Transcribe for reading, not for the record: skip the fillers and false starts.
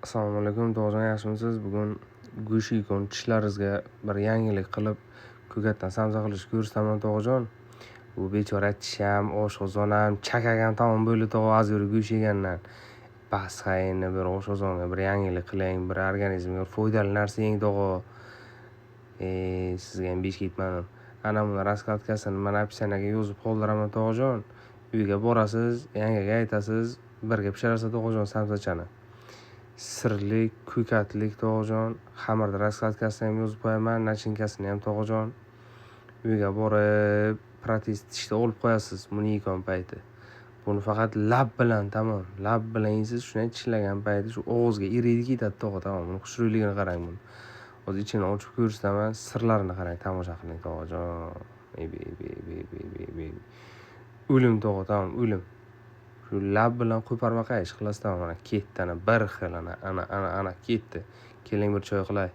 Assalomu alaykum, tog'ajon, yaxshimisiz? Bugun go'shtkon tishlaringizga bir yangilik qilib, ko'katdan samsa qilishni ko'rsataman, tog'ajon. Bu bechora tisham, oshqozon ham, chakak ham tamom bo'ldi, tog'a, azur go'sht yegandan. Pasxa endi bir oshqozonga bir yangilik qiling, bir organizmga foydali narsa yeng, tog'a. Sizga ham besh ketmadim. Ana buni raskladkasini mana opisiyaga yozib qoldiraman, tog'ajon. Uyga borasiz, yangaga aytasiz, birga pishirasiz, tog'ajon, samsachani. Sirli ko'katlik, tog'ajon. Xamirni raskladkasini ham yozib qo'yaman, nachinkasini ham, tog'ajon. Uyga borib, protiz tishda olib qo'yasiz buni yeygan payti. Buni faqat lab bilan, tamom, lab bilan yeysiz, shunday tishlagan payti shu og'izga eriydi ketadi, tog'a, tamom. Buni xushro'yligini qarang buni. Hozir ichini ochib ko'rsataman, sirlarini qarang, tomosha qiling, tog'ajon. O'lim, tog'a, tamom, o'lim. Shu lab bilan qo'parma qayish qilasiz, tamom, mana ketdi, ana bir xil, ana ketdi. Keling bir choy qilay.